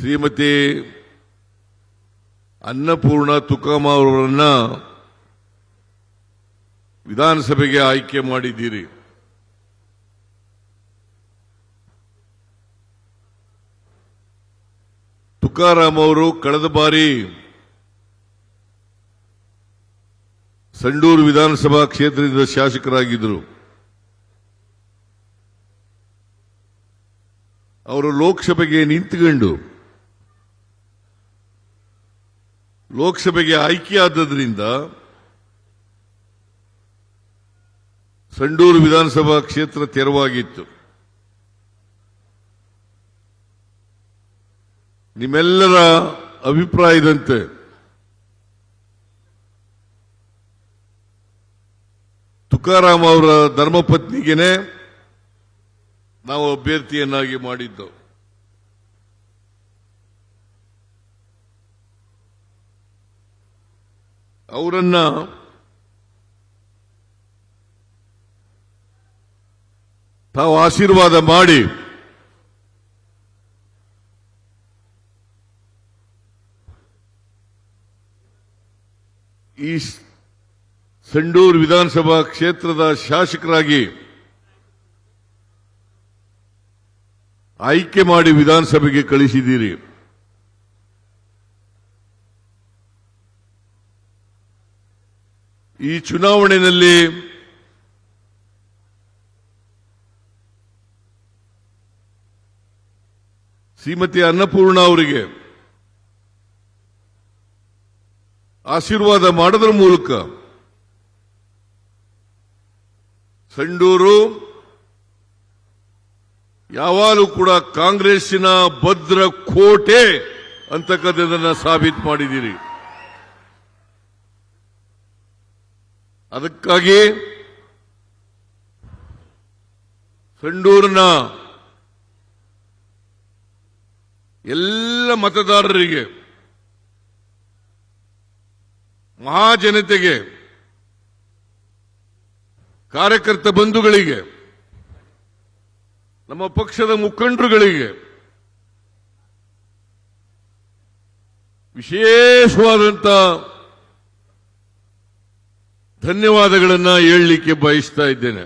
ಶ್ರೀಮತಿ ಅನ್ನಪೂರ್ಣ ತುಕಾಮ ಅವರನ್ನ ವಿಧಾನಸಭೆಗೆ ಆಯ್ಕೆ ಮಾಡಿದ್ದೀರಿ. ತುಕಾರಾಮ್ ಅವರು ಕಳೆದ ಬಾರಿ ಸಂಡೂರು ವಿಧಾನಸಭಾ ಕ್ಷೇತ್ರದಿಂದ ಶಾಸಕರಾಗಿದ್ದರು. ಅವರು ಲೋಕಸಭೆಗೆ ನಿಂತುಕೊಂಡು ಲೋಕಸಭೆಗೆ ಆಯ್ಕೆಯಾದ್ದರಿಂದ ಸಂಡೂರು ವಿಧಾನಸಭಾ ಕ್ಷೇತ್ರ ತೆರವಾಗಿತ್ತು. ನಿಮ್ಮೆಲ್ಲರ ಅಭಿಪ್ರಾಯದಂತೆ ತುಕಾರಾಮ್ ಅವರ ಧರ್ಮಪತ್ನಿಗೆನೆ ನಾವು ಅಭ್ಯರ್ಥಿಯನ್ನಾಗಿ ಮಾಡಿದ್ದು. ಅವರನ್ನ ತಾವು ಆಶೀರ್ವಾದ ಮಾಡಿ ಈ ಸಂಡೂರು ವಿಧಾನಸಭಾ ಕ್ಷೇತ್ರದ ಶಾಸಕರಾಗಿ ಆಯ್ಕೆ ಮಾಡಿ ವಿಧಾನಸಭೆಗೆ ಕಳಿಸಿದ್ದೀರಿ. ಈ ಚುನಾವಣೆಯಲ್ಲಿ ಶ್ರೀಮತಿ ಅನ್ನಪೂರ್ಣ ಅವರಿಗೆ ಆಶೀರ್ವಾದ ಮಾಡೋದ್ರ ಮೂಲಕ ಸಂಡೂರು ಯಾವಾಗಲೂ ಕೂಡ ಕಾಂಗ್ರೆಸ್ಸಿನ ಭದ್ರ ಕೋಟೆ ಅಂತಕ್ಕಂಥದ್ದನ್ನು ಸಾಬೀತು ಮಾಡಿದ್ದೀರಿ. ಅದಕ್ಕಾಗಿ ಸಂಡೂರಿನ ಎಲ್ಲ ಮತದಾರರಿಗೆ, ಮಹಾಜನತೆಗೆ, ಕಾರ್ಯಕರ್ತ ಬಂಧುಗಳಿಗೆ, ನಮ್ಮ ಪಕ್ಷದ ಮುಖಂಡರುಗಳಿಗೆ ವಿಶೇಷವಾದಂಥ ಧನ್ಯವಾದಗಳನ್ನು ಹೇಳಲಿಕ್ಕೆ ಬಯಸ್ತಾ ಇದ್ದೇನೆ.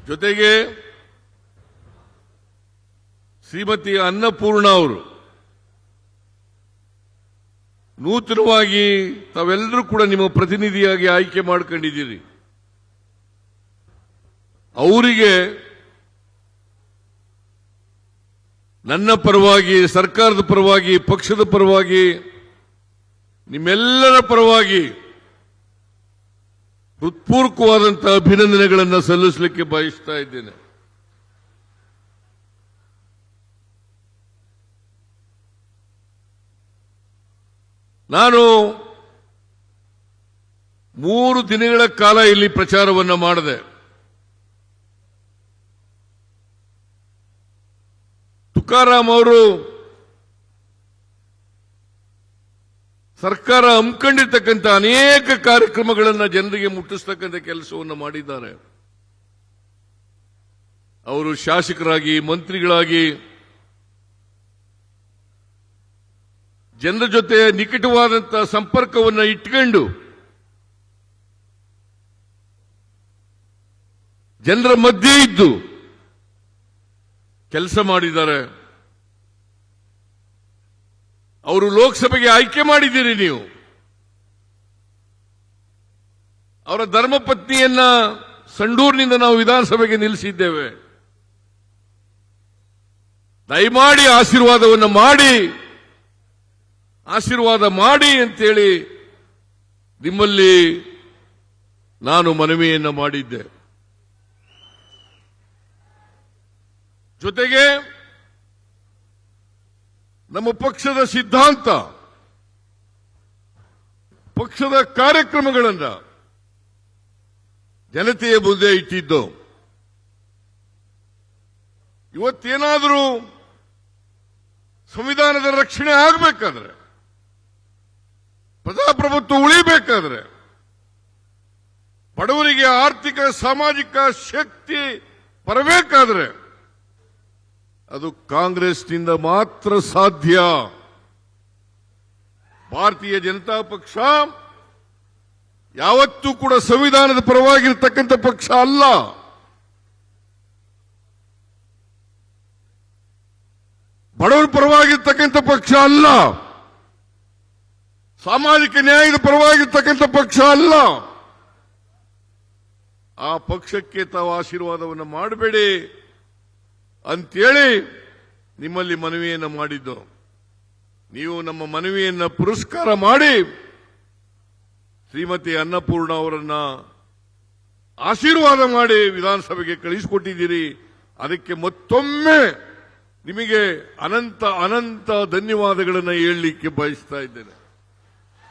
ಜೊತೆಗೆ ಶ್ರೀಮತಿ ಅನ್ನಪೂರ್ಣ ಅವರು ನೂತನವಾಗಿ ತಾವೆಲ್ಲರೂ ಕೂಡ ನಿಮ್ಮ ಪ್ರತಿನಿಧಿಯಾಗಿ ಆಯ್ಕೆ ಮಾಡಿಕೊಂಡಿದ್ದೀರಿ. ಅವರಿಗೆ ನನ್ನ ಪರವಾಗಿ, ಸರ್ಕಾರದ ಪರವಾಗಿ, ಪಕ್ಷದ ಪರವಾಗಿ, ನಿಮ್ಮೆಲ್ಲರ ಪರವಾಗಿ ಹೃತ್ಪೂರ್ವಕವಾದಂತಹ ಅಭಿನಂದನೆಗಳನ್ನು ಸಲ್ಲಿಸಲಿಕ್ಕೆ ಬಯಸ್ತಾ ಇದ್ದೇನೆ. ನಾನು 3 ದಿನಗಳ ಕಾಲ ಇಲ್ಲಿ ಪ್ರಚಾರವನ್ನು ಮಾಡಿದೆ. ತುಕಾರಾಮ್ ಅವರು ಸರ್ಕಾರ ಹಮ್ಮಿಕೊಂಡಿರ್ತಕ್ಕಂಥ ಅನೇಕ ಕಾರ್ಯಕ್ರಮಗಳನ್ನು ಜನರಿಗೆ ಮುಟ್ಟಿಸ್ತಕ್ಕಂಥ ಕೆಲಸವನ್ನು ಮಾಡಿದ್ದಾರೆ. ಅವರು ಶಾಸಕರಾಗಿ, ಮಂತ್ರಿಗಳಾಗಿ ಜನರ ಜೊತೆ ನಿಕಟವಾದಂತಹ ಸಂಪರ್ಕವನ್ನು ಇಟ್ಕೊಂಡು ಜನರ ಮಧ್ಯೆ ಇದ್ದು ಕೆಲಸ ಮಾಡಿದ್ದಾರೆ. ಅವರು ಲೋಕಸಭೆಗೆ ಆಯ್ಕೆ ಮಾಡಿದ್ದೀರಿ. ನೀವು ಅವರ ಧರ್ಮಪತ್ನಿಯನ್ನ ಸಂಡೂರಿನಿಂದ ನಾವು ವಿಧಾನಸಭೆಗೆ ನಿಲ್ಲಿಸಿದ್ದೇವೆ. ದಯಮಾಡಿ ಆಶೀರ್ವಾದ ಮಾಡಿ ಅಂತೇಳಿ ನಿಮ್ಮಲ್ಲಿ ನಾನು ಮನವಿಯನ್ನು ಮಾಡಿದ್ದೆ. ಜೊತೆಗೆ ನಮ್ಮ ಪಕ್ಷದ ಸಿದ್ಧಾಂತ, ಪಕ್ಷದ ಕಾರ್ಯಕ್ರಮಗಳನ್ನು ಜನತೆಯ ಮುಂದೆ ಇಟ್ಟಿದ್ದು. ಇವತ್ತೇನಾದರೂ ಸಂವಿಧಾನದ ರಕ್ಷಣೆ ಆಗಬೇಕಾದ್ರೆ, ಪ್ರಜಾಪ್ರಭುತ್ವ ಉಳಿಬೇಕಾದ್ರೆ, ಬಡವರಿಗೆ ಆರ್ಥಿಕ ಸಾಮಾಜಿಕ ಶಕ್ತಿ ಬರಬೇಕಾದ್ರೆ ಅದು ಕಾಂಗ್ರೆಸ್ನಿಂದ ಮಾತ್ರ ಸಾಧ್ಯ. ಭಾರತೀಯ ಜನತಾ ಪಕ್ಷ ಯಾವತ್ತೂ ಕೂಡ ಸಂವಿಧಾನದ ಪರವಾಗಿರ್ತಕ್ಕಂಥ ಪಕ್ಷ ಅಲ್ಲ. ಬಡವರ ಪರವಾಗಿರ್ತಕ್ಕಂಥ ಪಕ್ಷ ಅಲ್ಲ. ಸಾಮಾಜಿಕ ನ್ಯಾಯದ ಪರವಾಗಿರ್ತಕ್ಕಂಥ ಪಕ್ಷ ಅಲ್ಲ. ಆ ಪಕ್ಷಕ್ಕೆ ತಾವು ಆಶೀರ್ವಾದವನ್ನು ಮಾಡಬೇಡಿ ಅಂತೇಳಿ ನಿಮ್ಮಲ್ಲಿ ಮನವಿಯನ್ನು ಮಾಡಿದ್ದು. ನೀವು ನಮ್ಮ ಮನವಿಯನ್ನು ಪುರಸ್ಕಾರ ಮಾಡಿ ಶ್ರೀಮತಿ ಅನ್ನಪೂರ್ಣ ಅವರನ್ನ ಆಶೀರ್ವಾದ ಮಾಡಿ ವಿಧಾನಸಭೆಗೆ ಕಳಿಸಿಕೊಟ್ಟಿದ್ದೀರಿ. ಅದಕ್ಕೆ ಮತ್ತೊಮ್ಮೆ ನಿಮಗೆ ಅನಂತ ಅನಂತ ಧನ್ಯವಾದಗಳನ್ನು ಹೇಳಲಿಕ್ಕೆ ಬಯಸ್ತಾ ಇದ್ದೇನೆ.